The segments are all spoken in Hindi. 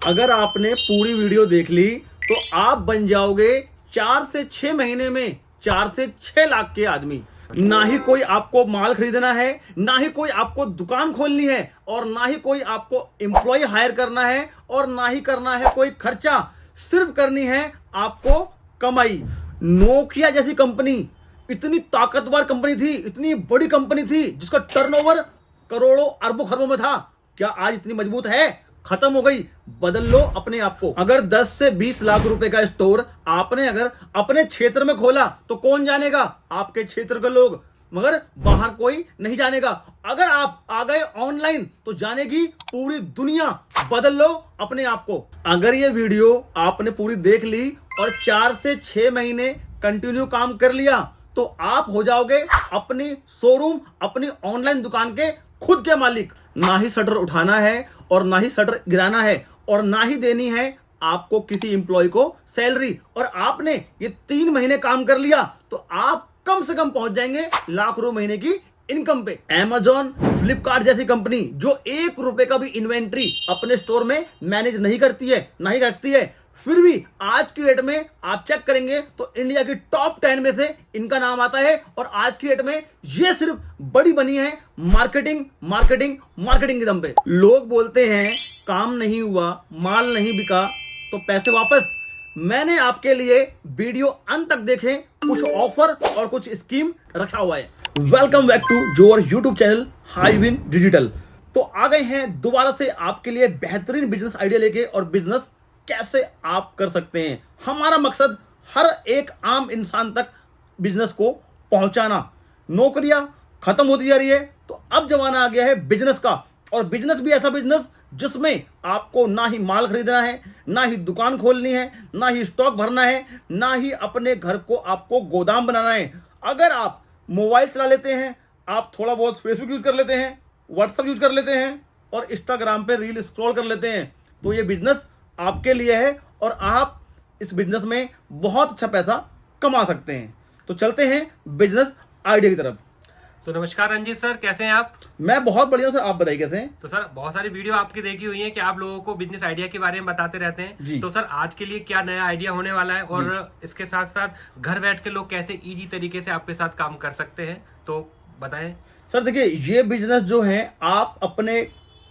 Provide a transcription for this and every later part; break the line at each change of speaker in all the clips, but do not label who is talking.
अगर आपने पूरी वीडियो देख ली तो आप बन जाओगे 4 से 6 महीने में 4 से 6 लाख के आदमी। ना ही कोई आपको माल खरीदना है, ना ही कोई आपको दुकान खोलनी है, और ना ही कोई आपको एम्प्लॉय हायर करना है, और ना ही करना है कोई खर्चा। सिर्फ करनी है आपको कमाई। नोकिया जैसी कंपनी इतनी ताकतवर कंपनी थी, इतनी बड़ी कंपनी थी, जिसका टर्नओवर करोड़ों अरबों खरबों में था। क्या आज इतनी मजबूत है? खत्म हो गई। बदल लो अपने आप को। अगर 10 से 20 लाख रुपए का स्टोर आपने अगर अपने क्षेत्र में खोला तो कौन जानेगा? आपके क्षेत्र के लोग, मगर बाहर कोई नहीं जानेगा। अगर आप आ गए ऑनलाइन तो जानेगी पूरी दुनिया। बदल लो अपने आप को। अगर ये वीडियो आपने पूरी देख ली और 4 से 6 महीने कंटिन्यू काम कर लिया तो आप हो जाओगे अपनी शोरूम, अपनी ऑनलाइन दुकान के खुद के मालिक। ना ही शटर उठाना है और ना ही शटर गिराना है और ना ही देनी है आपको किसी एम्प्लॉय को सैलरी। और आपने ये 3 महीने काम कर लिया तो आप कम से कम पहुंच जाएंगे लाख रुपए महीने की इनकम पे। Amazon, फ्लिपकार्ट जैसी कंपनी जो 1 रुपए का भी इन्वेंट्री अपने स्टोर में मैनेज नहीं करती है, नहीं रखती है, फिर भी आज की डेट में आप चेक करेंगे तो इंडिया की टॉप 10 में से इनका नाम आता है। और आज की डेट में ये सिर्फ बड़ी बनी है मार्केटिंग मार्केटिंग मार्केटिंग के दम पे। लोग बोलते हैं काम नहीं हुआ, माल नहीं बिका तो पैसे वापस। मैंने आपके लिए वीडियो अंत तक देखें, कुछ ऑफर और कुछ स्कीम रखा हुआ है। Welcome back to your YouTube channel Highwin Digital. तो आ गए हैं दोबारा से आपके लिए बेहतरीन बिजनेस आइडिया लेके, और बिजनेस कैसे आप कर सकते हैं। हमारा मकसद हर एक आम इंसान तक बिजनेस को पहुंचाना। नौकरियां खत्म होती जा रही है तो अब जमाना आ गया है बिजनेस का। और बिजनेस भी ऐसा बिजनेस जिसमें आपको ना ही माल खरीदना है, ना ही दुकान खोलनी है, ना ही स्टॉक भरना है, ना ही अपने घर को आपको गोदाम बनाना है। अगर आप मोबाइल चला लेते हैं, आप थोड़ा बहुत फेसबुक यूज कर लेते हैं, व्हाट्सएप यूज कर लेते हैं और इंस्टाग्राम पे रील स्क्रॉल कर लेते हैं, तो ये बिजनेस आपके लिए है और आप इस बिजनेस में बहुत अच्छा पैसा कमा सकते हैं। तो चलते हैं बिजनेस आइडिया की तरफ।
तो नमस्कार रंजीत सर, कैसे हैं आप?
मैं बहुत बढ़िया हूं सर, आप बताइए कैसे हैं?
तो सर बहुत सारी वीडियो आपकी देखी हुई है कि आप लोगों को बिजनेस आइडिया के बारे में बताते रहते हैं। तो सर आज के लिए क्या नया आइडिया होने वाला है और इसके साथ साथ घर बैठ के लोग कैसे इजी तरीके से आपके साथ काम कर सकते हैं, तो बताएं।
सर देखिए, ये बिजनेस जो है आप अपने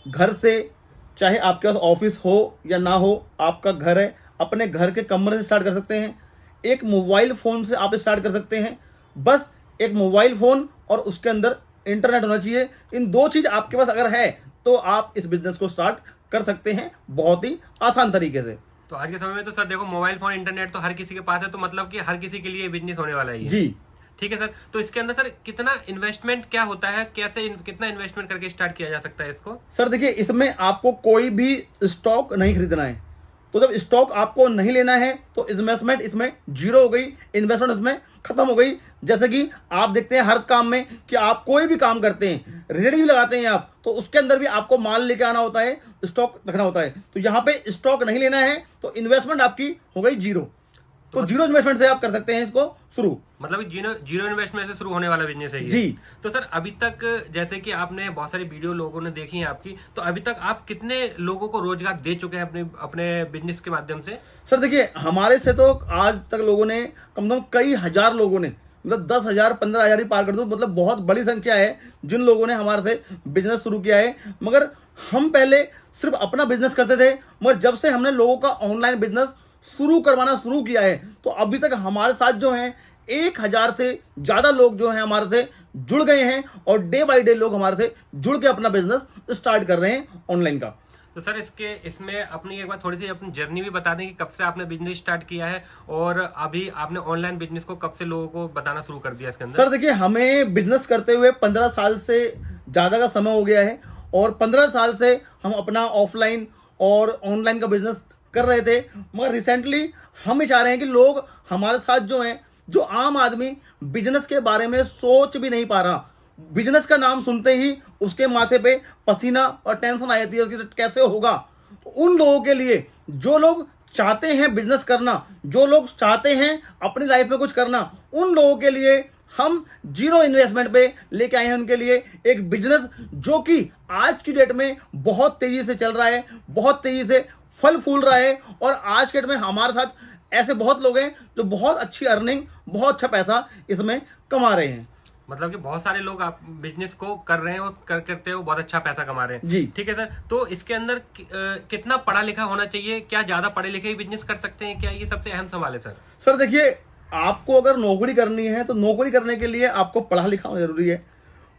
घर से, चाहे आपके पास ऑफिस हो या ना हो, आपका घर है, अपने घर के कमरे से स्टार्ट कर सकते हैं। एक मोबाइल फ़ोन से आप स्टार्ट कर सकते हैं। बस एक मोबाइल फ़ोन और उसके अंदर इंटरनेट होना चाहिए। इन 2 चीज़ आपके पास अगर है तो आप इस बिजनेस को स्टार्ट कर सकते हैं बहुत ही आसान तरीके से।
तो आज के समय में तो सर देखो, मोबाइल फोन इंटरनेट तो हर किसी के पास है, तो मतलब कि हर किसी के लिए बिजनेस होने वाला है ये।
जी
ठीक है सर। तो इसके अंदर सर कितना इन्वेस्टमेंट क्या होता है, कैसे कितना इन्वेस्टमेंट करके स्टार्ट किया जा सकता है इसको?
सर देखिए, इसमें आपको कोई भी स्टॉक नहीं खरीदना है। तो जब स्टॉक आपको नहीं लेना है तो इन्वेस्टमेंट इसमें जीरो हो गई, इन्वेस्टमेंट इसमें खत्म हो गई। जैसे कि आप देखते हैं हर काम में कि आप कोई भी काम करते हैं, रेडी भी लगाते हैं आप, तो उसके अंदर भी आपको माल लेके आना होता है, स्टॉक रखना होता है। तो यहाँ पे स्टॉक नहीं लेना है तो इन्वेस्टमेंट आपकी हो गई जीरो। तो जीरो इन्वेस्टमेंट से आप कर सकते हैं इसको शुरू।
मतलब जीरो इन्वेस्टमेंट से शुरू होने वाला बिजनेस है ये।
जी।
तो सर अभी तक जैसे कि आपने बहुत सारी वीडियो लोगों ने देखी है आपकी, तो अभी तक आप कितने लोगों को रोजगार दे चुके हैं अपने अपने बिजनेस के माध्यम से?
सर देखिए, हमारे से तो आज तक लोगों ने कम से कम कई हजार लोगों ने, मतलब 10,000 15,000 ही पार कर दो, मतलब बहुत बड़ी संख्या है जिन लोगों ने हमारे से बिजनेस शुरू किया है। मगर हम पहले सिर्फ अपना बिजनेस करते थे, मगर जब से हमने लोगों का ऑनलाइन बिजनेस शुरू करवाना शुरू किया है तो अभी तक हमारे साथ जो हैं 1,000 से ज़्यादा लोग जो हैं हमारे से जुड़ गए हैं, और डे बाय डे लोग हमारे से जुड़ के अपना बिजनेस स्टार्ट कर रहे हैं ऑनलाइन का।
तो सर इसमें अपनी एक बार थोड़ी सी अपनी जर्नी भी बता दें कि कब से आपने बिजनेस स्टार्ट किया है और अभी आपने ऑनलाइन बिजनेस को कब से लोगों को बताना शुरू कर दिया इसके अंदर?
सर देखिए, हमें बिजनेस करते हुए 15 साल से ज़्यादा का समय हो गया है, और 15 साल से हम अपना ऑफलाइन और ऑनलाइन का बिजनेस कर रहे थे। मगर रिसेंटली हम ही चाह रहे हैं कि लोग हमारे साथ जो हैं, जो आम आदमी बिजनेस के बारे में सोच भी नहीं पा रहा, बिजनेस का नाम सुनते ही उसके माथे पे पसीना और टेंशन आ जाती है कि कैसे होगा, तो उन लोगों के लिए, जो लोग चाहते हैं बिजनेस करना, जो लोग चाहते हैं अपनी लाइफ में कुछ करना, उन लोगों के लिए हम जीरो इन्वेस्टमेंट पे लेके आए हैं उनके लिए एक बिजनेस जो कि आज की डेट में बहुत तेजी से चल रहा है, बहुत तेजी से फल फूल रहा है। और आज के डेट में हमारे साथ ऐसे बहुत लोग हैं जो बहुत अच्छी अर्निंग, बहुत अच्छा पैसा इसमें कमा रहे हैं।
मतलब कि बहुत सारे लोग आप बिजनेस को कर रहे हैं और करते हो बहुत अच्छा पैसा कमा रहे हैं
जी।
ठीक है सर। तो इसके अंदर कितना पढ़ा लिखा होना चाहिए? क्या ज्यादा पढ़े लिखे ही बिजनेस कर सकते हैं क्या? ये सबसे अहम सवाल है सर।
सर देखिए, आपको अगर नौकरी करनी है तो नौकरी करने के लिए आपको पढ़ा लिखा होना जरूरी है,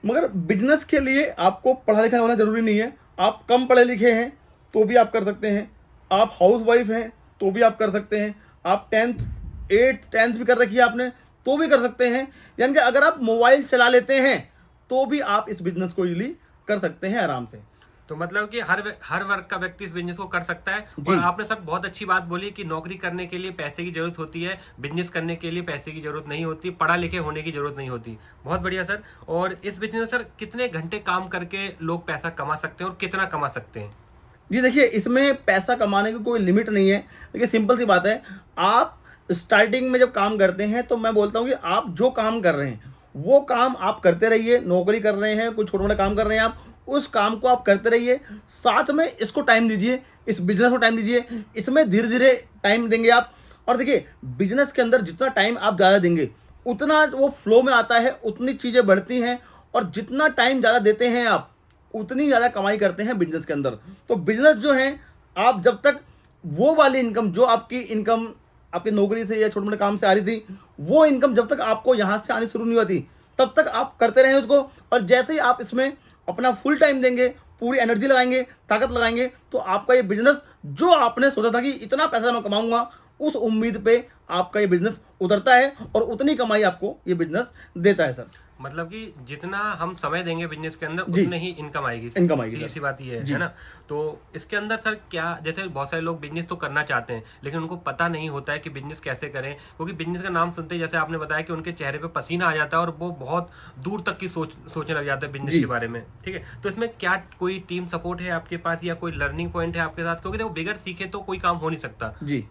मगर बिजनेस के लिए आपको पढ़ा लिखा होना जरूरी नहीं है। आप कम पढ़े लिखे हैं तो भी आप कर सकते हैं, आप हाउस वाइफ हैं तो भी आप कर सकते हैं, आप 10th 8th 10th भी कर रखी है आपने तो भी कर सकते हैं। यानी कि अगर आप मोबाइल चला लेते हैं तो भी आप इस बिजनेस को इजीली कर सकते हैं आराम से।
तो मतलब कि हर वर्ग का व्यक्ति इस बिजनेस को कर सकता है। और आपने सब बहुत अच्छी बात बोली कि नौकरी करने के लिए पैसे की जरूरत होती है, बिजनेस करने के लिए पैसे की जरूरत नहीं होती, पढ़ा लिखे होने की जरूरत नहीं होती। बहुत बढ़िया सर। और इस बिजनेस में सर कितने घंटे काम करके लोग पैसा कमा सकते हैं और कितना कमा सकते हैं?
जी देखिए, इसमें पैसा कमाने की कोई लिमिट नहीं है। देखिए सिंपल सी बात है, आप स्टार्टिंग में जब काम करते हैं तो मैं बोलता हूँ कि आप जो काम कर रहे हैं वो काम आप करते रहिए। नौकरी कर रहे हैं, कोई छोटा मोटा काम कर रहे हैं, आप उस काम को आप करते रहिए, साथ में इसको टाइम दीजिए, इस बिजनेस को टाइम दीजिए। इसमें धीरे धीरे टाइम देंगे आप। और देखिए, बिजनेस के अंदर जितना टाइम आप ज़्यादा देंगे उतना वो फ्लो में आता है, उतनी चीज़ें बढ़ती हैं। और जितना टाइम ज़्यादा देते हैं आप उतनी ज़्यादा कमाई करते हैं बिजनेस के अंदर। तो बिजनेस जो है, आप जब तक वो वाली इनकम, जो आपकी इनकम आपकी नौकरी से या छोटे मोटे काम से आ रही थी, वो इनकम जब तक आपको यहाँ से आनी शुरू नहीं होती तब तक आप करते रहें उसको। और जैसे ही आप इसमें अपना फुल टाइम देंगे, पूरी एनर्जी लगाएंगे, ताकत लगाएंगे, तो आपका ये बिजनेस, जो आपने सोचा था कि इतना पैसा मैं कमाऊंगा, उस उम्मीद पे आपका ये बिजनेस उतरता है और उतनी कमाई आपको ये बिजनेस देता है सर।
मतलब कि जितना हम समय देंगे बिजनेस के अंदर उतने ही इनकम आएगी। इसी बात ये है ना। तो इसके अंदर सर क्या, जैसे बहुत सारे लोग बिजनेस तो करना चाहते हैं लेकिन उनको पता नहीं होता है कि बिजनेस कैसे करें, क्योंकि बिजनेस का नाम सुनते ही जैसे आपने बताया कि उनके चेहरे पे पसीना आ जाता है और वो बहुत दूर तक की सोचने लग जाता है बिजनेस के बारे में। ठीक है, तो इसमें क्या कोई टीम सपोर्ट है आपके पास या कोई लर्निंग पॉइंट है आपके साथ? क्योंकि देखो, बगैर सीखे तो कोई काम हो नहीं सकता।
जी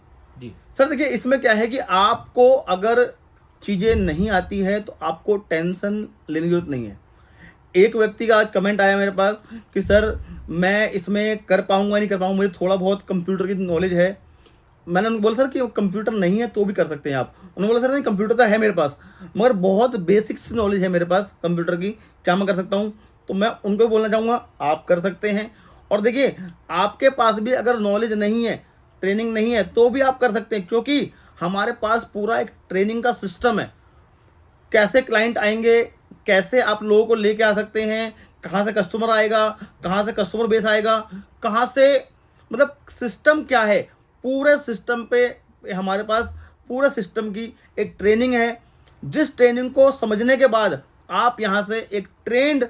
सर, देखिए इसमें क्या है कि आपको अगर चीज़ें नहीं आती है तो आपको टेंशन लेने की जरूरत नहीं है। एक व्यक्ति का आज कमेंट आया मेरे पास कि सर मैं इसमें कर पाऊंगा नहीं कर पाऊंगा, मुझे थोड़ा बहुत कंप्यूटर की नॉलेज है। मैंने उनको बोला सर कि कंप्यूटर नहीं है तो भी कर सकते हैं आप। उन्होंने बोला सर नहीं, कंप्यूटर तो है मेरे पास मगर बहुत बेसिक्स नॉलेज है मेरे पास कंप्यूटर की, क्या मैं कर सकता हूँ? तो मैं उनको बोलना चाहूँगा आप कर सकते हैं। और देखिए, आपके पास भी अगर नॉलेज नहीं है, ट्रेनिंग नहीं है, तो भी आप कर सकते हैं, क्योंकि हमारे पास पूरा एक ट्रेनिंग का सिस्टम है। कैसे क्लाइंट आएंगे, कैसे आप लोगों को लेके आ सकते हैं, कहाँ से कस्टमर आएगा, कहाँ से कस्टमर बेस आएगा, कहाँ से, मतलब सिस्टम क्या है, पूरे सिस्टम पे हमारे पास पूरे सिस्टम की एक ट्रेनिंग है। जिस ट्रेनिंग को समझने के बाद आप यहाँ से एक ट्रेंड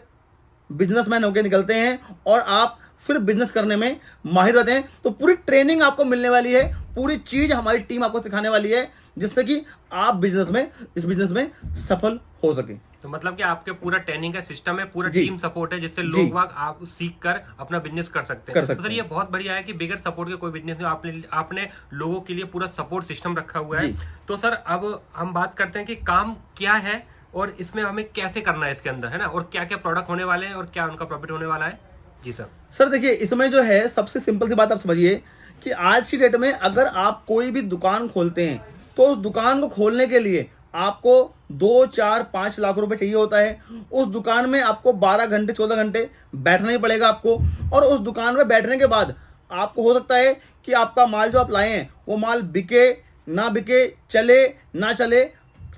बिजनेसमैन होकर निकलते हैं और आप फिर बिजनेस करने में माहिर रहते हैं। तो पूरी ट्रेनिंग आपको मिलने वाली है, पूरी चीज़ हमारी टीम आपको सिखाने वाली है, जिससे कि आप इस बिजनेस में सफल हो सके।
तो मतलब कि आपके पूरा ट्रेनिंग का सिस्टम है, पूरा टीम सपोर्ट है, जिससे लोग वाग आप सीख कर अपना बिजनेस कर सकते हैं। तो सर ये बहुत बढ़िया है कि बगैर सपोर्ट के कोई बिजनेस नहीं, आपने लोगों के लिए पूरा सपोर्ट सिस्टम रखा हुआ है। तो सर अब हम बात करते हैं कि काम क्या है और इसमें हमें कैसे करना है इसके अंदर, है ना, और क्या क्या प्रोडक्ट होने वाले हैं और क्या उनका प्रॉफिट होने वाला है। जी सर
देखिए, इसमें जो है सबसे सिंपल सी बात आप समझिए कि आज की डेट में अगर आप कोई भी दुकान खोलते हैं तो उस दुकान को खोलने के लिए आपको 2, 4, 5 लाख रुपए चाहिए होता है। उस दुकान में आपको 12 घंटे 14 घंटे बैठना ही पड़ेगा आपको। और उस दुकान में बैठने के बाद आपको हो सकता है कि आपका माल जो आप लाए हैं वो माल बिके ना बिके, चले ना चले,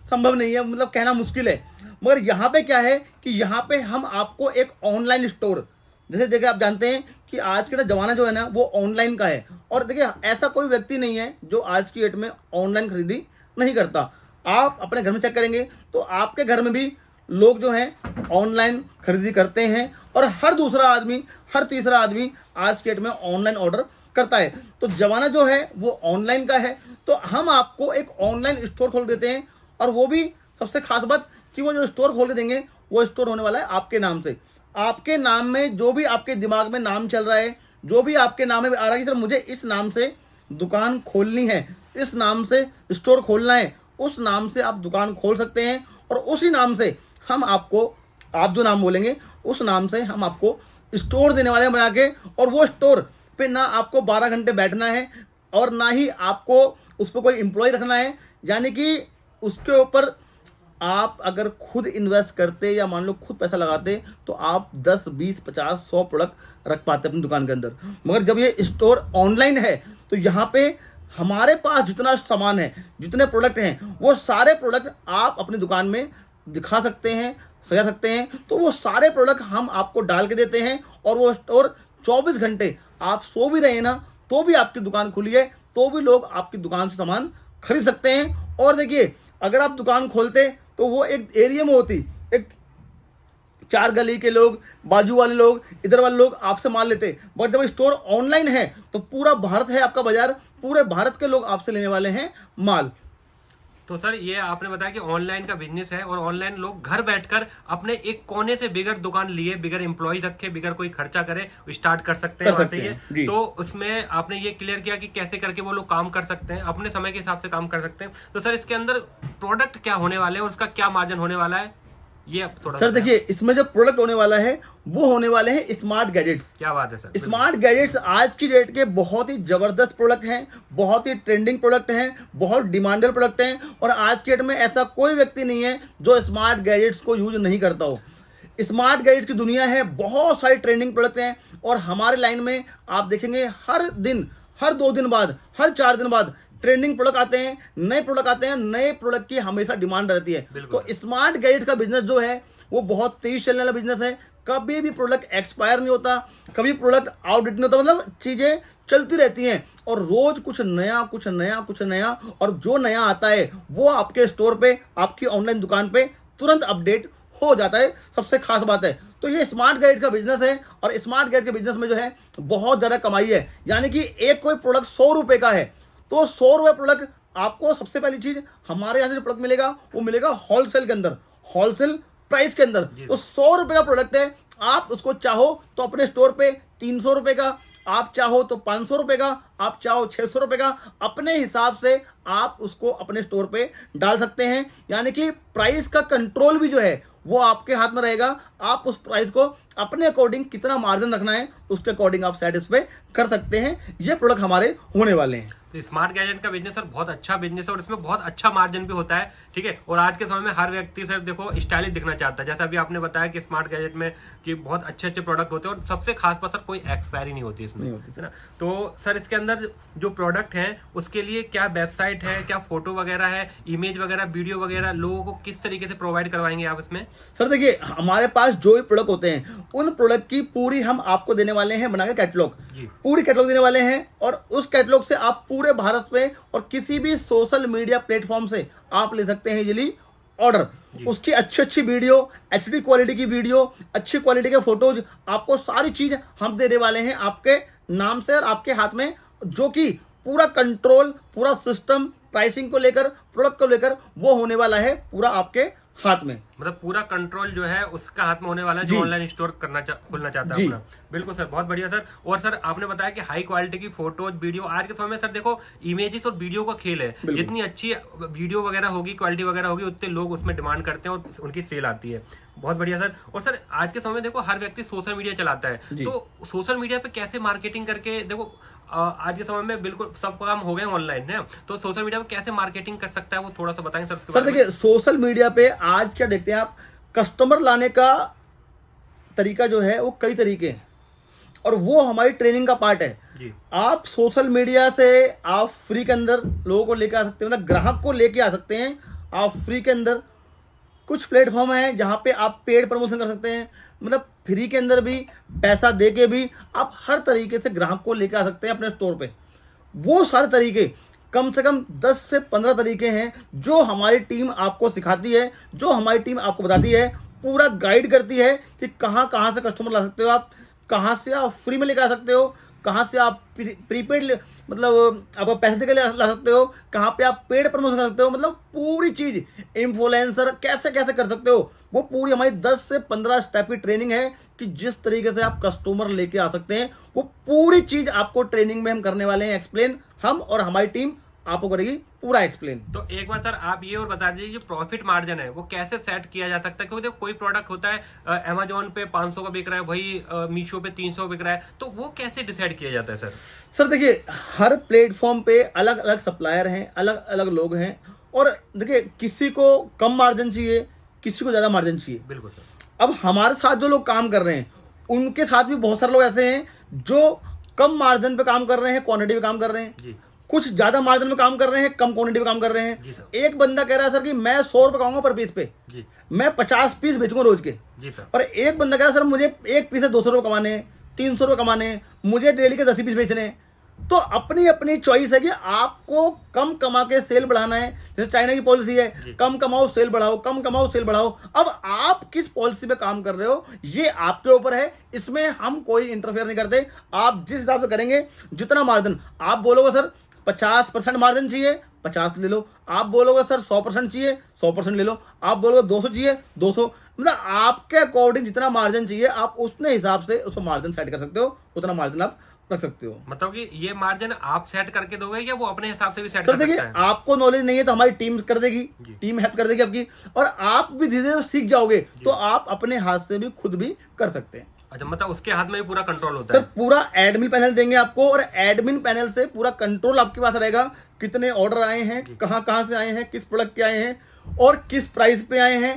संभव नहीं है, मतलब कहना मुश्किल है। मगर यहाँ पे क्या है कि यहाँ पे हम आपको एक ऑनलाइन स्टोर, जैसे देखिए आप जानते हैं कि आज का ज़माना जो है ना वो ऑनलाइन का है। और देखिए, ऐसा कोई व्यक्ति नहीं है जो आज की डेट में ऑनलाइन खरीदी नहीं करता। आप अपने घर में चेक करेंगे तो आपके घर में भी लोग जो हैं ऑनलाइन खरीदी करते हैं और हर दूसरा आदमी, हर तीसरा आदमी आज की डेट में ऑनलाइन ऑर्डर करता है। तो ज़माना जो है वो ऑनलाइन का है। तो हम आपको एक ऑनलाइन स्टोर खोल देते हैं, और वो भी सबसे खास बात कि वो जो स्टोर खोल देंगे वो स्टोर होने वाला है आपके नाम से। आपके नाम में जो भी आपके दिमाग में नाम चल रहा है, जो भी आपके नाम में आ रहा है कि सर मुझे इस नाम से दुकान खोलनी है, इस नाम से स्टोर खोलना है, उस नाम से आप दुकान खोल सकते हैं। और उसी नाम से हम आपको, आप जो नाम बोलेंगे उस नाम से हम आपको स्टोर देने वाले हैं बना के। और वो स्टोर पे ना आपको 12 घंटे बैठना है और ना ही आपको उस पर कोई एम्प्लॉय रखना है। यानी कि उसके ऊपर आप अगर खुद इन्वेस्ट करते या मान लो खुद पैसा लगाते तो आप 10, 20, 50, 100 प्रोडक्ट रख पाते अपनी दुकान के अंदर। मगर जब ये स्टोर ऑनलाइन है तो यहाँ पे हमारे पास जितना सामान है, जितने प्रोडक्ट हैं, वो सारे प्रोडक्ट आप अपनी दुकान में दिखा सकते हैं, सजा सकते हैं। तो वो सारे प्रोडक्ट हम आपको डाल के देते हैं और वो स्टोर 24 घंटे आप सो भी रहे ना तो भी आपकी दुकान खुली है, तो भी लोग आपकी दुकान से सामान खरीद सकते हैं। और देखिए, अगर आप दुकान खोलते तो वो एक एरिया में होती, एक 4 गली के लोग, बाजू वाले लोग, इधर वाले लोग आपसे माल लेते। बट जब स्टोर ऑनलाइन है तो पूरा भारत है आपका बाजार, पूरे भारत के लोग आपसे लेने वाले हैं माल।
तो सर ये आपने बताया कि ऑनलाइन का बिजनेस है और ऑनलाइन लोग घर बैठकर अपने एक कोने से बिगर दुकान लिए, बिगर एम्प्लॉय रखे, बिगर कोई खर्चा करे स्टार्ट कर सकते हैं।
जी।
तो उसमें आपने ये क्लियर किया कि कैसे करके वो लोग काम कर सकते हैं, अपने समय के हिसाब से काम कर सकते हैं। तो सर इसके अंदर प्रोडक्ट क्या होने वाले हैं और उसका क्या मार्जिन होने वाला है, ये थोड़ा
सर देखिए, इसमें जो प्रोडक्ट होने वाला है वो होने वाले हैं स्मार्ट गैजेट्स।
क्या बात है सर।
स्मार्ट गैजेट्स आज की डेट के बहुत ही जबरदस्त प्रोडक्ट हैं, बहुत ही ट्रेंडिंग प्रोडक्ट हैं, बहुत डिमांडेड प्रोडक्ट हैं। और आज की डेट में ऐसा कोई व्यक्ति नहीं है जो स्मार्ट गैजेट्स को यूज नहीं करता हो। स्मार्ट गैजेट्स की दुनिया है, बहुत सारी ट्रेंडिंग प्रोडक्ट हैं और हमारे लाइन में आप देखेंगे हर दिन, हर 2 दिन बाद, हर 4 दिन बाद ट्रेंडिंग प्रोडक्ट आते हैं, नए प्रोडक्ट आते हैं। नए प्रोडक्ट की हमेशा डिमांड रहती है। तो स्मार्ट गैजेट का बिजनेस जो है वो बहुत तेज चलने वाला बिजनेस है। कभी भी प्रोडक्ट एक्सपायर नहीं होता, कभी प्रोडक्ट आउटडेट नहीं होता, मतलब चीजें चलती रहती हैं और रोज कुछ नया, कुछ नया, कुछ नया। और जो नया आता है वो आपके स्टोर पे, आपकी ऑनलाइन दुकान पे तुरंत अपडेट हो जाता है। सबसे खास बात है। तो ये स्मार्ट गैजेट का बिजनेस है और स्मार्ट गैजेट के बिजनेस में जो है बहुत ज्यादा कमाई है। यानी कि एक कोई प्रोडक्ट 100 रुपए का है तो 100 रुपए प्रोडक्ट आपको, सबसे पहली चीज हमारे यहाँ से जो प्रोडक्ट मिलेगा वो मिलेगा होलसेल के अंदर, होलसेल प्राइस के अंदर। तो 100 रुपए का प्रोडक्ट है, आप उसको चाहो तो अपने स्टोर पे 300 रुपए का, आप चाहो तो 500 रुपए का, आप चाहो 600 रुपए का, अपने हिसाब से आप उसको अपने स्टोर पे डाल सकते हैं। यानी कि प्राइस का कंट्रोल भी जो है वो आपके हाथ में रहेगा। आप उस प्राइस को अपने अकॉर्डिंग कितना मार्जिन रखना है उसके अकॉर्डिंग आप सेटिस्फाई कर सकते हैं। ये प्रोडक्ट हमारे होने वाले हैं।
तो स्मार्ट गैजेट का बिजनेस सर बहुत अच्छा बिजनेस है और इसमें बहुत अच्छा मार्जिन भी होता है, ठीक है। और आज के समय में हर व्यक्ति सर देखो स्टाइलिश दिखना चाहता है, जैसा अभी आपने बताया कि स्मार्ट गैजेट में कि बहुत अच्छे अच्छे प्रोडक्ट होते हैं और सबसे खास बात सर कोई एक्सपायरी नहीं होती इसमें, है ना। तो सर इसके अंदर जो प्रोडक्ट है उसके लिए क्या वेबसाइट है, क्या फोटो वगैरह है, इमेज वगैरह, वीडियो वगैरह लोगों को किस तरीके से प्रोवाइड करवाएंगे आप इसमें?
सर देखिए, हमारे पास जो भी प्रोडक्ट होते हैं उन प्रोडक्ट की पूरी हम आपको देने वाले हैं बना के कैटलॉग, पूरी कैटलॉग देने वाले हैं। और उस कैटलॉग से आप पूरे भारत में और किसी भी सोशल मीडिया प्लेटफॉर्म से आप ले सकते हैं इजीली ऑर्डर। उसकी अच्छी अच्छी वीडियो, एचडी क्वालिटी की वीडियो, अच्छी क्वालिटी के फोटोज, आपको सारी चीज हम देने वाले हैं आपके नाम से और आपके हाथ में, जो कि पूरा कंट्रोल, पूरा सिस्टम, प्राइसिंग को लेकर, प्रोडक्ट को लेकर वो होने वाला है पूरा आपके हाथ में।
मतलब पूरा कंट्रोल जो है उसका हाथ में होने वाला है जो ऑनलाइन स्टोर खोलना चाहता है अपना। बिल्कुल सर, बहुत बढ़िया सर। और सर आपने बताया कि हाई क्वालिटी की फोटोज, वीडियो, आज के समय में सर देखो इमेजेस और वीडियो का खेल है। जितनी अच्छी वीडियो वगैरह होगी, क्वालिटी वगैरह होगी, उतने लोग उसमें डिमांड करते हैं और उनकी सेल आती है। बहुत बढ़िया सर। और सर आज के समय में देखो हर व्यक्ति सोशल मीडिया चलाता है, तो सोशल मीडिया पे कैसे मार्केटिंग करके, देखो आज के समय में बिल्कुल सब काम हो गए ऑनलाइन है, तो सोशल मीडिया पे कैसे मार्केटिंग कर सकता है वो थोड़ा सा बताएं सर उसके बारे में।
देखिए, सोशल मीडिया पे आज क्या देखते हैं आप, कस्टमर लाने का तरीका जो है वो कई तरीके हैं और वो हमारी ट्रेनिंग का पार्ट है जी। आप सोशल मीडिया से आप फ्री के अंदर लोगों को लेकर आ सकते हैं, मतलब ग्राहक को लेके आ सकते हैं आप फ्री के अंदर। कुछ प्लेटफॉर्म है जहाँ पे आप पेड प्रमोशन कर सकते हैं, मतलब फ्री के अंदर भी, पैसा दे के भी आप हर तरीके से ग्राहक को लेकर आ सकते हैं अपने स्टोर पे। वो सारे तरीके, कम से कम 10 से 15 तरीके हैं जो हमारी टीम आपको सिखाती है, जो हमारी टीम आपको बताती है, पूरा गाइड करती है कि कहाँ कहाँ से कस्टमर ला सकते हो आप, कहाँ से आप फ्री में लेकर आ सकते हो, कहाँ से आप प्रीपेड मतलब आप पैसे दे के ला सकते हो, कहाँ पे आप पेड प्रमोशन कर सकते हो, मतलब पूरी चीज़, इन्फ्लुएंसर कैसे कैसे कर सकते हो, वो पूरी हमारी 10 से 15 स्टेप की ट्रेनिंग है कि जिस तरीके से आप कस्टमर लेके आ सकते हैं वो पूरी चीज़ आपको ट्रेनिंग में हम करने वाले हैं एक्सप्लेन, हम और हमारी टीम आपको करेगी पूरा एक्सप्लेन।
तो एक बार सर आप ये और बता दीजिए जो प्रॉफिट मार्जिन है वो कैसे सेट किया जा सकता है, क्योंकि देखो कोई प्रोडक्ट होता है अमेजोन पे 500 का बिक रहा है, वही मीशो पे 300 बिक रहा है, तो वो कैसे डिसाइड किया जाता है सर?
सर देखिए, हर प्लेटफॉर्म पे अलग अलग सप्लायर हैं, अलग अलग लोग हैं, और देखिए किसी को कम मार्जिन चाहिए, किसी को ज़्यादा मार्जिन चाहिए।
बिल्कुल सर।
अब हमारे साथ जो लोग काम कर रहे हैं उनके साथ भी बहुत सारे लोग ऐसे हैं जो कम मार्जिन पे काम कर रहे हैं, क्वांटिटी पे काम कर रहे हैं
जी।
कुछ ज्यादा मार्जिन में काम कर रहे हैं, कम क्वांटिटी पे काम कर रहे
जी
हैं।
सर।
एक बंदा कह रहा है सर कि मैं 100 रुपए खाऊंगा पर पीस पे,
जी
मैं 50 पीस बेचूंगा रोज के।
जी सर।
और एक बंदा कह रहा है सर मुझे एक पीस से 200 रुपए कमाने हैं, 300 रुपए कमाने हैं, मुझे डेली के 10 ही पीस बेचने हैं। तो अपनी अपनी चॉइस है कि आपको कम कमा के सेल बढ़ाना है। जैसे चाइना की पॉलिसी है कम कमाओ सेल बढ़ाओ, कम कमाओ सेल बढ़ाओ। अब आप किस पॉलिसी पे काम कर रहे हो ये आपके ऊपर है, इसमें हम कोई इंटरफेयर नहीं करते। आप जिस हिसाब से करेंगे, जितना मार्जिन आप बोलोगे सर 50% मार्जिन चाहिए 50 ले लो, आप बोलोगे सर 100% चाहिए 100% ले लो, आप बोलोगे 200 चाहिए 200, मतलब आपके अकॉर्डिंग जितना मार्जिन चाहिए आप उतने हिसाब से उसको मार्जिन सेट कर सकते हो, उतना मार्जिन आप रख सकते हो।
मतलब कि ये मार्जिन आप सेट करके दोगे या वो अपने हिसाब से भी सेट
सर
कर
देखिए,
सकता है?
आपको नॉलेज नहीं है तो हमारी टीम कर देगी, टीम हेल्प कर देगी आपकी, और आप भी धीरे धीरे सीख जाओगे तो आप अपने हाथ से भी खुद भी कर सकते हैं।
अच्छा, मतलब उसके हाथ में भी पूरा कंट्रोल होता
सर
है?
पूरा एडमिन पैनल देंगे आपको, और एडमिन पैनल से पूरा कंट्रोल आपके पास रहेगा। कितने ऑर्डर आए हैं, कहां कहां से आए हैं, किस प्रोडक्ट के आए हैं और किस प्राइस पे आए हैं,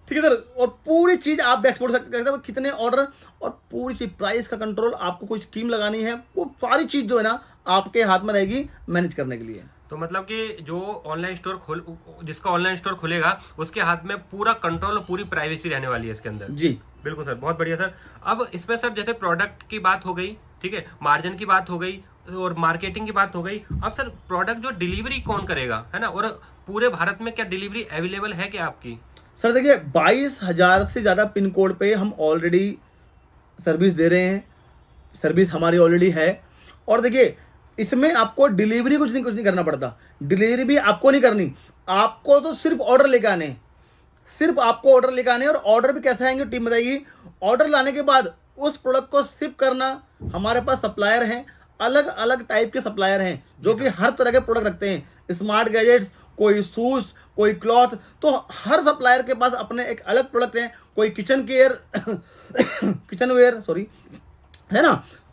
ठीक है सर। और पूरी चीज आप डैशबोर्ड कर सकते हैं, कितने ऑर्डर और पूरी चीज, प्राइस का कंट्रोल, आपको कोई स्कीम लगानी है, वो सारी चीज जो है ना आपके हाथ में रहेगी मैनेज करने के लिए।
तो मतलब कि जो ऑनलाइन स्टोर जिसका ऑनलाइन स्टोर खुलेगा उसके हाथ में पूरा कंट्रोल और पूरी प्राइवेसी रहने वाली है इसके अंदर।
जी
बिल्कुल सर, बहुत बढ़िया सर। अब इसमें सर जैसे प्रोडक्ट की बात हो गई, ठीक है, मार्जिन की बात हो गई और मार्केटिंग की बात हो गई। अब सर प्रोडक्ट जो डिलीवरी कौन करेगा, है ना, और पूरे भारत में क्या डिलीवरी अवेलेबल है क्या आपकी?
सर देखिए, 22,000 से ज़्यादा पिन कोड पे हम ऑलरेडी सर्विस दे रहे हैं, सर्विस हमारी ऑलरेडी है। और देखिए इसमें आपको डिलीवरी कुछ नहीं करना पड़ता, डिलीवरी भी आपको नहीं करनी, आपको तो सिर्फ ऑर्डर लेके आने हैं, सिर्फ आपको ऑर्डर लेके आने हैं। और ऑर्डर भी कैसे आएंगे टीम बताएगी। ऑर्डर लाने के बाद उस प्रोडक्ट को शिप करना, हमारे पास सप्लायर हैं, अलग अलग टाइप के सप्लायर हैं जो कि हर तरह के प्रोडक्ट रखते हैं, स्मार्ट गैजेट्स, कोई शूज, कोई क्लॉथ, तो हर सप्लायर के पास अपने एक अलग प्रोडक्ट हैं। कोई kitchen care kitchenware sorry है ना,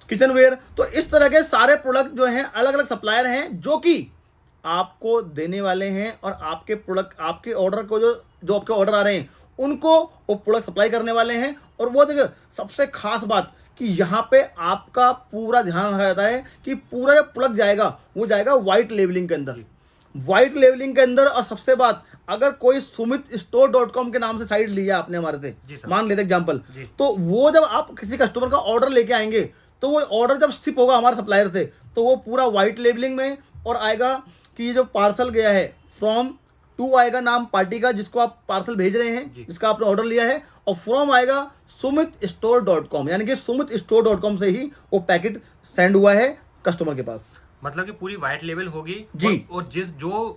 किचन वेयर। तो इस तरह के सारे प्रोडक्ट जो हैं अलग अलग सप्लायर हैं जो कि आपको देने वाले हैं, और आपके प्रोडक्ट, आपके ऑर्डर को जो आपके ऑर्डर आ रहे हैं उनको वो प्रोडक्ट सप्लाई करने वाले हैं। और वो देखिए सबसे खास बात कि यहाँ पे आपका पूरा ध्यान रखा जाता है कि पूरा जो प्रोडक्ट जाएगा वो जाएगा व्हाइट लेवलिंग के अंदर, व्हाइट लेवलिंग के अंदर। और सबसे बात, अगर कोई sumitstore.com के नाम से साइट लिया आपने हमारे से, मान लेते एग्जांपल, तो वो जब आप किसी कस्टमर का ऑर्डर लेके आएंगे तो वो ऑर्डर जब शिप होगा हमारे सप्लायर से तो वो पूरा व्हाइट लेबलिंग में और आएगा कि ये जो पार्सल गया है फ्रॉम टू आएगा नाम पार्टी का जिसको आप पार्सल भेज रहे हैं, जिसका आपने ऑर्डर लिया है, और फ्रॉम आएगा sumitstore.com, यानी कि sumitstore.com से ही वो पैकेट सेंड हुआ है कस्टमर के पास।
मतलब कि पूरी व्हाइट लेवल होगी
जी।
और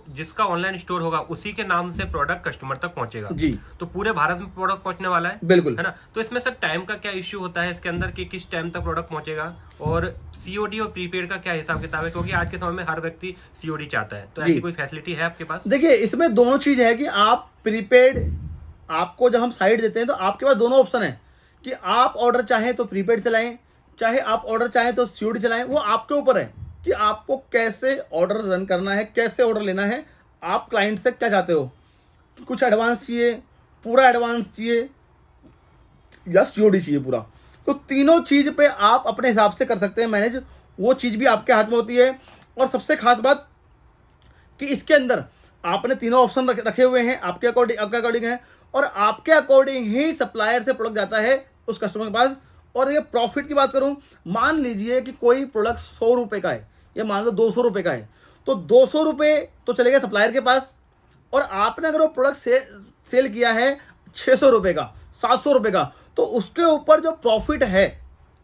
जिसका ऑनलाइन स्टोर होगा उसी के नाम से प्रोडक्ट कस्टमर तक पहुंचेगा
जी।
तो पूरे भारत में प्रोडक्ट पहुंचने वाला है,
बिल्कुल,
है ना। तो इसमें सर टाइम का क्या इश्यू होता है इसके अंदर कि किस टाइम तक प्रोडक्ट पहुंचेगा, और सीओडी और प्रीपेड का क्या हिसाब किताब है, क्योंकि आज के समय में हर व्यक्ति सीओडी चाहता है, तो ऐसी कोई फैसिलिटी है आपके पास?
देखिए इसमें दोनों चीज है कि आप प्रीपेड, आपको जब हम साइट देते हैं तो आपके पास दोनों ऑप्शन है कि आप ऑर्डर चाहें तो प्रीपेड चलाएं, चाहे आप ऑर्डर चाहें तो सीओडी चलाएं। वो आपके ऊपर है कि आपको कैसे ऑर्डर रन करना है, कैसे ऑर्डर लेना है, आप क्लाइंट से क्या चाहते हो, कुछ एडवांस चाहिए, पूरा एडवांस चाहिए, या सीओडी चाहिए पूरा। तो तीनों चीज पे आप अपने हिसाब से कर सकते हैं मैनेज, वो चीज भी आपके हाथ में होती है। और सबसे खास बात कि इसके अंदर आपने तीनों ऑप्शन रखे हुए हैं, आपके अकॉर्डिंग है, और आपके अकॉर्डिंग ही सप्लायर से प्रोडक्ट जाता है उस कस्टमर के पास। और ये प्रॉफिट की बात करूं, मान लीजिए कि कोई प्रोडक्ट 100 रुपए का है या मान लो 200 रुपए का है, तो 200 रुपए तो चले गए सप्लायर के पास, और आपने अगर वो प्रोडक्ट सेल किया है 600 रुपए का, 700 रुपए का, तो उसके ऊपर जो प्रॉफिट है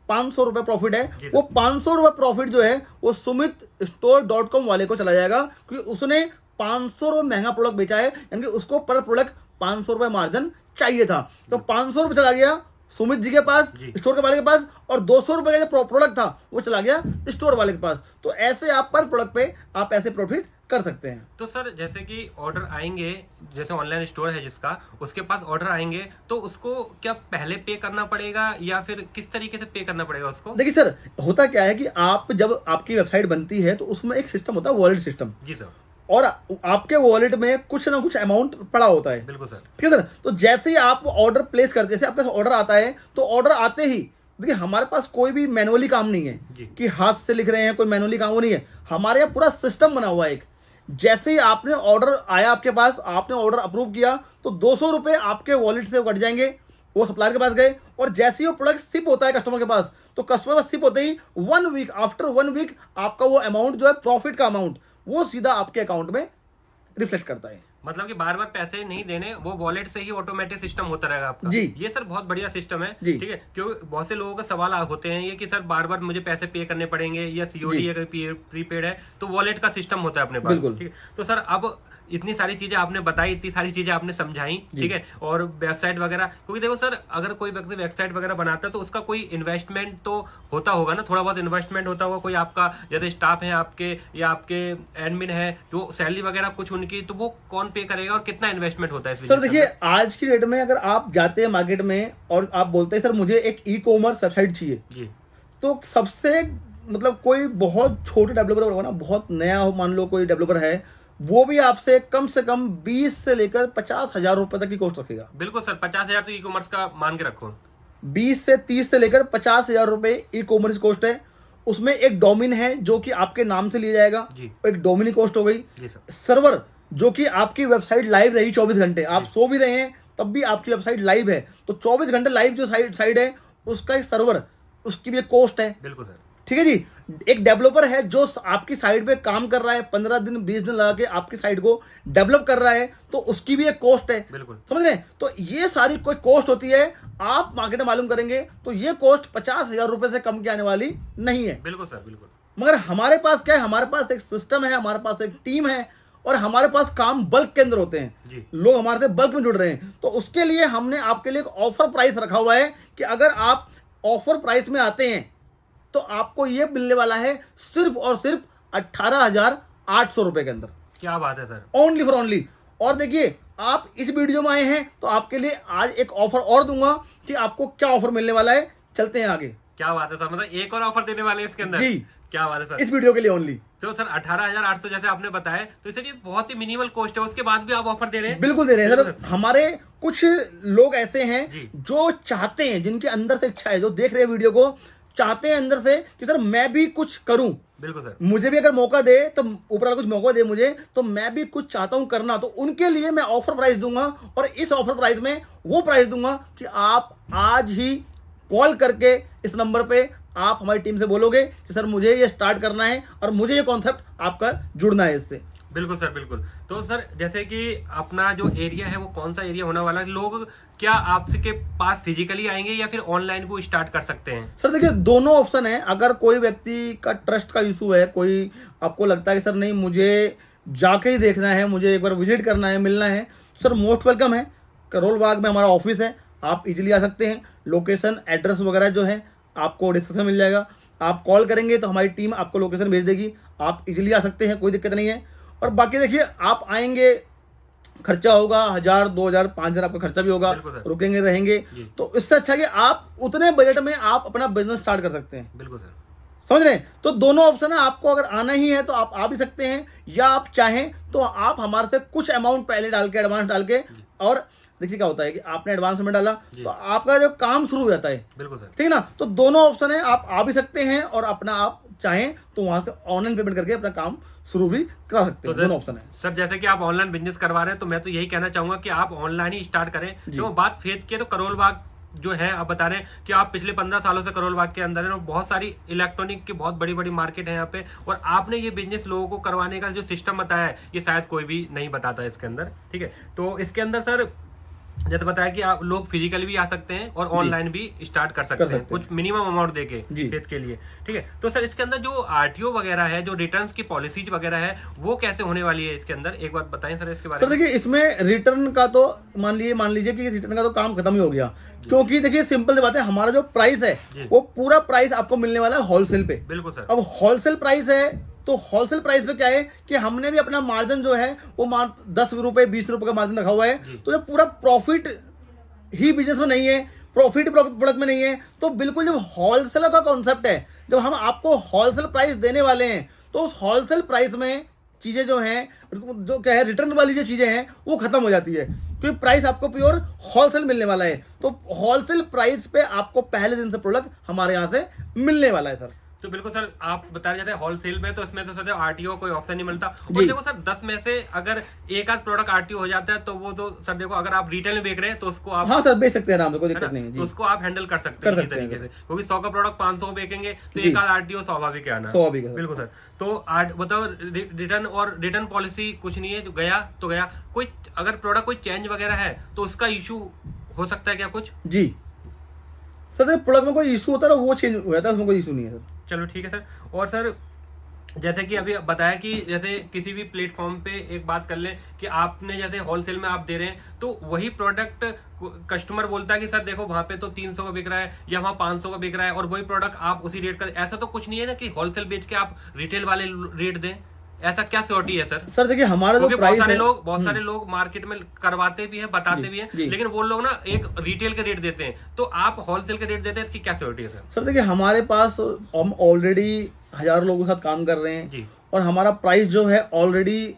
500 रुपए प्रॉफिट है, वो 500 रुपए प्रॉफिट जो है वो sumitstore.com वाले को चला जाएगा, क्योंकि उसने 500 रुपए महंगा प्रोडक्ट बेचा है, यानी कि उसको पर प्रोडक्ट 500 रुपए मार्जिन चाहिए था, तो 500 रुपए चला गया सुमित जी के पास, स्टोर के वाले के पास, और 200 रुपए का जो प्रोडक्ट था वो चला गया स्टोर वाले के पास। तो ऐसे आप पर प्रोडक्ट पे आप ऐसे प्रॉफिट कर सकते हैं।
तो सर जैसे कि ऑर्डर आएंगे, जैसे ऑनलाइन स्टोर है जिसका, उसके पास ऑर्डर आएंगे तो उसको क्या पहले पे करना पड़ेगा या फिर किस तरीके से पे करना पड़ेगा उसको?
देखिए सर, होता क्या है कि आप जब आपकी वेबसाइट बनती है तो उसमें एक सिस्टम होता है, वॉलेट सिस्टम।
जी सर।
और आपके वॉलेट में कुछ ना कुछ अमाउंट पड़ा होता है।
बिल्कुल सर।
ठीक है सर। तो जैसे ही आप ऑर्डर प्लेस करते हैं, जैसे आपके पास ऑर्डर आता है तो ऑर्डर आते ही देखिए हमारे पास कोई भी मैनुअली काम नहीं है कि हाथ से लिख रहे हैं, कोई मैनुअली काम वो नहीं है। हमारे यहाँ पूरा सिस्टम बना हुआ है एक। जैसे ही आपने ऑर्डर आया आपके पास, आपने ऑर्डर अप्रूव किया तो 200 रुपए आपके वॉलेट से कट जाएंगे, वो सप्लायर के पास गए। और जैसे ही वो प्रोडक्ट शिप होता है कस्टमर के पास, तो कस्टमर शिप होते ही 1 वीक, आफ्टर 1 वीक आपका वो अमाउंट जो है, प्रॉफिट का अमाउंट, वो सीधा आपके अकाउंट में रिफ्लेक्ट करता है।
मतलब कि बार बार पैसे नहीं देने, वो वॉलेट से ही ऑटोमेटिक सिस्टम होता रहेगा आपका।
जी।
ये सर बहुत बढ़िया सिस्टम है। ठीक है, क्योंकि बहुत से लोगों का सवाल होते हैं ये कि सर बार बार मुझे पैसे पे करने पड़ेंगे, या सीओडी अगर प्रीपेड है तो वॉलेट का सिस्टम होता है अपने पास। ठीक है, तो सर अब इतनी सारी चीजें आपने बताई, इतनी सारी चीजें आपने समझाई, ठीक है, और वेबसाइट वगैरह, क्योंकि देखो सर अगर कोई व्यक्ति वेबसाइट वगैरह बनाता है तो उसका कोई इन्वेस्टमेंट तो होता होगा ना, थोड़ा बहुत इन्वेस्टमेंट होता होगा। कोई आपका जैसे स्टाफ है आपके, या आपके एडमिन है, जो सैलरी वगैरह कुछ उनकी, तो वो कौन पे करेगा और कितना इन्वेस्टमेंट होता है?
सर देखिए, आज की डेट में अगर आप जाते हैं मार्केट में और आप बोलते हैं सर मुझे एक ई कॉमर्स वेबसाइट चाहिए जी, तो सबसे मतलब कोई बहुत छोटे डेवलपर होगा ना, बहुत नया हो, मान लो कोई डेवलपर है, वो भी आपसे कम से कम 20 से लेकर 50,000 रुपए तक की कॉस्ट रखेगा।
बिल्कुल सर, 50,000 तो ई कॉमर्स का मान के रखो।
20 से 30 से लेकर 50,000 रुपए ई कॉमर्स कॉस्ट है। उसमें एक डोमेन है जो कि आपके नाम से लिया जाएगा जी, एक डोमेन कॉस्ट हो गई जी सर। सर्वर जो कि आपकी वेबसाइट लाइव रही 24 घंटे, आप सो भी रहे हैं तब भी आपकी वेबसाइट लाइव है, तो 24 घंटे लाइव जो साइट है उसका एक सर्वर, उसकी भी एक कॉस्ट है। बिल्कुल सर। ठीक है जी। एक डेवलपर है जो आपकी साइट पे काम कर रहा है, 15 दिन 20 दिन लगा के आपकी साइट को डेवलप कर रहा है, तो उसकी भी एक कॉस्ट है। बिल्कुल समझ रहे हैं। तो ये सारी कोई कॉस्ट होती है, आप मार्केट में मालूम करेंगे तो ये कॉस्ट 50,000 रुपए से कम की आने वाली नहीं है। बिल्कुल सर, बिल्कुल। मगर हमारे पास क्या है, हमारे पास एक सिस्टम है, हमारे पास एक टीम है, और हमारे पास काम बल्क के अंदर होते हैं, लोग हमारे से बल्क में जुड़ रहे हैं। तो उसके लिए हमने आपके लिए एक ऑफर प्राइस रखा हुआ है कि अगर आप ऑफर प्राइस में आते हैं तो आपको ये मिलने वाला है सिर्फ और सिर्फ 18,800 रुपए के अंदर। क्या बात है सर, ओनली फॉर ओनली। और देखिए, आप इस वीडियो में आए हैं तो आपके लिए आज एक ऑफर और दूंगा कि आपको क्या ऑफर मिलने वाला है। चलते हैं आगे। क्या बात है सर, मतलब एक और ऑफर देने वाले हैं इसके अंदर? जी, क्या बात है सर, इस वीडियो के लिए ओनली। तो सर 18,800 जैसे आपने बताया, तो इसलिए बहुत ही मिनिमल कॉस्ट है, उसके बाद भी आप ऑफर दे रहे हैं? बिल्कुल दे रहे हैं सर। हमारे कुछ लोग ऐसे हैं जो चाहते हैं, जिनके अंदर से इच्छा है, जो देख रहे हैं वीडियो को, चाहते हैं अंदर से कि सर मैं भी कुछ करूं। बिल्कुल सर, मुझे भी अगर मौका दे तो ऊपर वाला कुछ मौका दे मुझे, तो मैं भी कुछ चाहता हूं करना, तो उनके लिए मैं ऑफर प्राइस दूंगा। और इस ऑफर प्राइस में वो प्राइस दूंगा कि आप आज ही कॉल करके इस नंबर पे आप हमारी टीम से बोलोगे कि सर मुझे ये स्टार्ट करना है और मुझे ये कॉन्सेप्ट आपका जुड़ना है इससे। बिल्कुल सर, बिल्कुल। तो सर जैसे कि अपना जो एरिया है वो कौन सा एरिया होने वाला है, लोग क्या आपके पास फिजिकली आएंगे या फिर ऑनलाइन को स्टार्ट कर सकते हैं? सर देखिए, दोनों ऑप्शन है। अगर कोई व्यक्ति का ट्रस्ट का इशू है, कोई आपको लगता है कि सर नहीं मुझे जाके ही देखना है, मुझे एक बार विजिट करना है, मिलना है, तो सर मोस्ट वेलकम है। करोल बाग में हमारा ऑफिस है, आप इजीली आ सकते हैं। लोकेशन एड्रेस वगैरह जो है आपको डिस्क्रिप्शन मिल जाएगा। आप कॉल करेंगे तो हमारी टीम आपको लोकेशन भेज देगी, आप इजीली आ सकते हैं, कोई दिक्कत नहीं है। और बाकी देखिए, आप आएंगे, खर्चा होगा 1,000 2,000 5,000 आपका खर्चा भी होगा, रुकेंगे रहेंगे, तो इससे अच्छा कि आप उतने बजट में आप अपना बिजनेस स्टार्ट कर सकते हैं। बिल्कुल सर, समझ रहे हैं। तो दोनों ऑप्शन है, आपको अगर आना ही है तो आप आ भी सकते हैं, या आप चाहें तो आप हमारे से कुछ अमाउंट पहले डाल के, एडवांस डाल के, और देखिए क्या होता है कि आपने एडवांस में डाला तो आपका जो काम शुरू हो जाता है। बिल्कुल सर, ठीक है ना। तो दोनों ऑप्शन है, आप आ भी सकते हैं और अपना आप चाहें तो वहां से ऑनलाइन पेमेंट करके अपना काम शुरू भी करा सकते हैं। दोनों ऑप्शन है सर। जैसे कि आप ऑनलाइन बिजनेस करवा रहे हैं, तो मैं तो यही कहना चाहूंगा कि आप ऑनलाइन ही स्टार्ट करें। जो बात फेथ की है, तो करोल बाग जो है, आप बता रहे हैं कि आप पिछले 15 सालों से करोल बाग के अंदर है, और बहुत सारी इलेक्ट्रॉनिक की बहुत बड़ी बड़ी मार्केट है यहाँ पे, और आपने ये बिजनेस लोगों को करवाने का जो सिस्टम बताया है, ये शायद कोई भी नहीं बताता इसके अंदर। ठीक है, तो इसके अंदर सर
जैसे बताया कि आप लोग फिजिकली भी आ सकते हैं और ऑनलाइन भी स्टार्ट कर सकते हैं कुछ मिनिमम अमाउंट देके खेत के लिए, ठीक है। तो सर इसके अंदर जो आरटीओ वगैरह है, जो रिटर्न्स की पॉलिसीज वगैरह है, वो कैसे होने वाली है इसके अंदर, एक बार बताएं सर इसके बारे में।
सर देखिए, इसमें रिटर्न का तो मान लीजिए कि रिटर्न का तो काम खत्म ही हो गया, क्योंकि देखिए सिंपल सी बात है, हमारा जो प्राइस है वो पूरा प्राइस आपको मिलने वाला है होलसेल पे।
बिल्कुल सर।
अब होलसेल प्राइस है तो होलसेल प्राइस पे क्या है कि हमने भी अपना मार्जिन जो है वो 10 रुपए 20 रुपए का मार्जिन रखा हुआ है। तो जब पूरा प्रॉफिट ही बिजनेस में नहीं है, प्रॉफिट प्रोडक्ट में नहीं है, तो बिल्कुल जब होलसेल का कॉन्सेप्ट है, जब हम आपको होलसेल प्राइस देने वाले हैं, तो उस होलसेल प्राइस में चीजें जो हैं, जो क्या है रिटर्न वाली जो चीजें हैं वो खत्म हो जाती है, क्योंकि प्राइस आपको प्योर होलसेल मिलने वाला है। तो होलसेल प्राइस पे आपको पहले दिन से प्रोडक्ट हमारे यहाँ से मिलने वाला है सर।
तो बिल्कुल सर, आप बता रहे थे होलसेल में, तो इसमें तो सर आरटीओ कोई ऑप्शन नहीं मिलता। और देखो सर 10 में से अगर एक आध प्रोडक्ट आरटीओ हो जाता है तो वो तो सर देखो, अगर आप रिटेल में बेच रहे हैं तो उसको आप,
हाँ सर, बेच सकते हैं आराम से, कोई दिक्कत नहीं है,
तो उसको आप हैंडल कर सकते हैं इसी तरीके से, क्योंकि 100 का प्रोडक्ट 500 बेचेंगे तो एक आध आरटीओ स्वाभाविक है आना। बिल्कुल सर। तो बताओ, रिटर्न और रिटर्न पॉलिसी कुछ नहीं है, जो गया तो गया। कोई अगर प्रोडक्ट कोई चेंज वगैरह है तो उसका इशू हो सकता है क्या कुछ?
जी सर, प्रोडक्ट में कोई इशू होता है ना, वो चेंज हो जाता है, उसमें कोई इशू नहीं है सर।
चलो ठीक है सर। और सर जैसे कि अभी बताया कि जैसे किसी भी प्लेटफॉर्म पे एक बात कर लें कि आपने जैसे होलसेल में आप दे रहे हैं, तो वही प्रोडक्ट कस्टमर बोलता है कि सर देखो वहां पे तो 300 का बिक रहा है या वहां 500 का बिक रहा है, और वही प्रोडक्ट आप उसी रेट का, ऐसा तो कुछ नहीं है ना कि होलसेल बेच के आप रिटेल वाले रेट दें, ऐसा क्या सिक्योरिटी है सर?
सर देखिए, हमारा जो प्राइस है,
बहुत सारे लोग मार्केट में करवाते भी हैं, बताते भी हैं, लेकिन वो लोग ना एक रिटेल के रेट देते हैं, तो आप होलसेल के रेट देते हैं, इसकी क्या सिक्योरिटी है सर?
सर देखिए, हमारे पास हम ऑलरेडी हजारों लोगों के साथ काम कर रहे हैं जी। और हमारा प्राइस जो है ऑलरेडी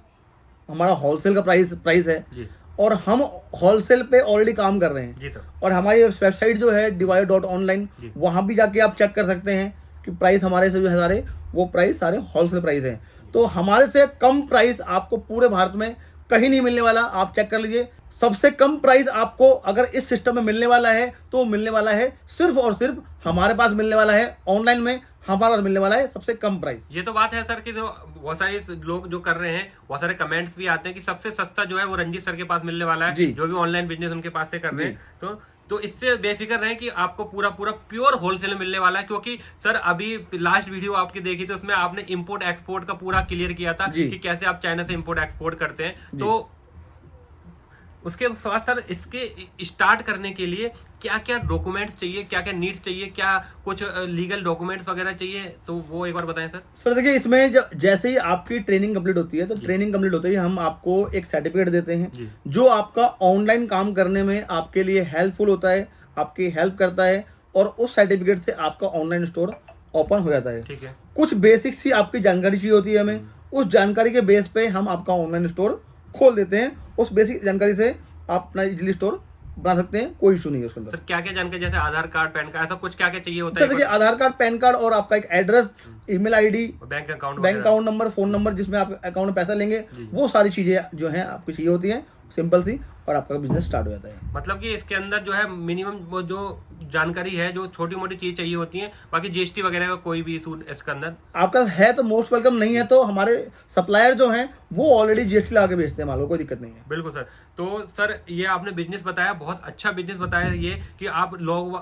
हमारा होलसेल का प्राइस है जी। और हम होलसेल पे ऑलरेडी काम कर रहे हैं जी सर। और हमारी वेबसाइट जो है divider.online, वहां भी जाके आप चेक कर सकते हैं कि प्राइस हमारे से जो है सारे वो प्राइस सारे होलसेल प्राइस हैं। तो हमारे से कम प्राइस आपको पूरे भारत में कहीं नहीं मिलने वाला, आप चेक कर लीजिए। सबसे कम प्राइस आपको अगर इस सिस्टम में मिलने वाला है तो मिलने वाला है सिर्फ और सिर्फ हमारे पास मिलने वाला है, ऑनलाइन में हमारा मिलने वाला है सबसे कम प्राइस।
ये तो बात है सर कि जो बहुत सारे लोग जो कर रहे हैं, बहुत सारे कमेंट्स भी आते हैं कि सबसे सस्ता जो है वो रंजीत सर के पास मिलने वाला है, जो भी ऑनलाइन बिजनेस उनके पास से कर रहे हैं। तो इससे बेफिक्र रहें कि आपको पूरा प्योर होलसेल में मिलने वाला है, क्योंकि सर अभी लास्ट वीडियो आपकी देखी तो उसमें आपने इंपोर्ट एक्सपोर्ट का पूरा क्लियर किया था कि कैसे आप चाइना से इंपोर्ट एक्सपोर्ट करते हैं। तो उसके साथ सर इसके स्टार्ट करने के लिए क्या क्या डॉक्यूमेंट्स चाहिए, क्या क्या नीड्स चाहिए, क्या कुछ लीगल डॉक्यूमेंट्स वगैरह चाहिए, तो वो एक बार बताएं सर।
सर देखिए, इसमें जैसे ही आपकी ट्रेनिंग कंप्लीट होती है, तो ट्रेनिंग कंप्लीट होते ही हम आपको एक सर्टिफिकेट देते हैं जो आपका ऑनलाइन काम करने में आपके लिए हेल्पफुल होता है, आपकी हेल्प करता है, और उस सर्टिफिकेट से आपका ऑनलाइन स्टोर ओपन हो जाता है। ठीक है। कुछ बेसिक्स ही आपकी जानकारी चाहिए होती है हमें, उस जानकारी के बेस पे हम आपका ऑनलाइन स्टोर खोल देते हैं। उस बेसिक जानकारी से आप अपना इजीली स्टोर बना सकते हैं, कोई इशू नहीं है उसके अंदर।
सर क्या क्या जानकारी, जैसे आधार कार्ड, पैन कार्ड, ऐसा कुछ क्या क्या चाहिए होता है?
देखिए, आधार कार्ड, पैन कार्ड और आपका एक address, email ID, bank account number, phone number जिसमें आप अकाउंट में पैसा लेंगे, वो सारी चीजें जो हैं आपको चाहिए होती हैं, सिंपल सी, और आपका बिजनेस स्टार्ट हो जाता है।
मतलब कि इसके अंदर जो है मिनिमम वो जो जानकारी है, जो छोटी मोटी चीज चाहिए होती है, बाकी जीएसटी वगैरह का कोई भी इशू इसके अंदर
आपका है तो मोस्ट वेलकम, नहीं है तो हमारे सप्लायर जो हैं वो ऑलरेडी जीएसटी लगा के बेचते हैं माल को, कोई दिक्कत नहीं है।
बिल्कुल सर। तो सर ये आपने बिजनेस बताया, बहुत अच्छा बिजनेस बताया ये कि आप लोग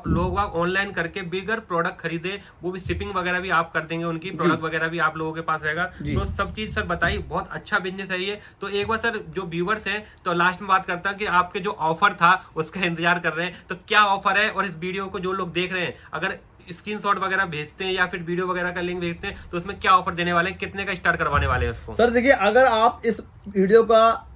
ऑनलाइन करके बिगर प्रोडक्ट खरीदे, वो भी शिपिंग वगैरह भी आप कर देंगे, उनकी प्रोडक्ट वगैरह भी आप लोगों के पास रहेगा। तो सब चीज सर बताई, बहुत अच्छा बिजनेस है ये। तो एक बार सर जो व्यूवर्स हैं, तो लास्ट में बात करता कि आपके जो ऑफर था उसका इंतजार कर रहे हैं, तो क्या ऑफर है, और इस वीडियो को जो लोग देख रहे हैं अगर स्क्रीनशॉट वगैरह भेजते हैं या फिर वीडियो वगैरह का लिंक भेजते हैं, तो उसमें क्या ऑफर देने वाले हैं, कितने का स्टार्ट करवाने वाले हैं उसको?
सर देखिए, अगर आप इस वीडियो का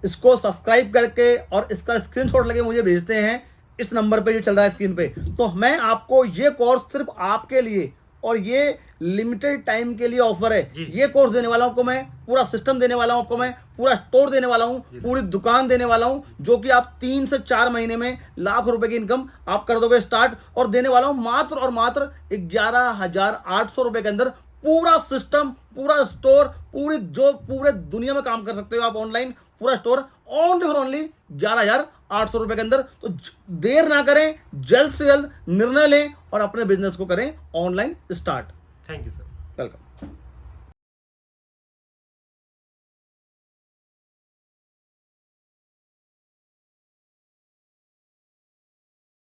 इसको सब्सक्राइब करके और इसका स्क्रीनशॉट लेके मुझे भेजते हैं इस नंबर पे जो चल रहा है स्क्रीन पे, तो मैं आपको ये कोर्स सिर्फ आपके लिए, और ये लिमिटेड टाइम के लिए ऑफर है, ये कोर्स देने वाला हूं आपको मैं, पूरा सिस्टम देने वाला हूं आपको मैं, पूरा स्टोर देने वाला हूं, पूरी दुकान देने वाला हूं, जो कि आप 3 से 4 महीने में लाख रुपए की इनकम आप कर दोगे स्टार्ट, और देने वाला हूं मात्र और मात्र 11,800 रुपए के अंदर पूरा सिस्टम, पूरा स्टोर, पूरे दुनिया में काम कर सकते हो आप ऑनलाइन, पूरा स्टोर ओनली 11,800 रुपए के अंदर। तो देर ना करें, जल्द से जल्द निर्णय लें और अपने बिजनेस को करें online start.
Thank you sir.
Welcome.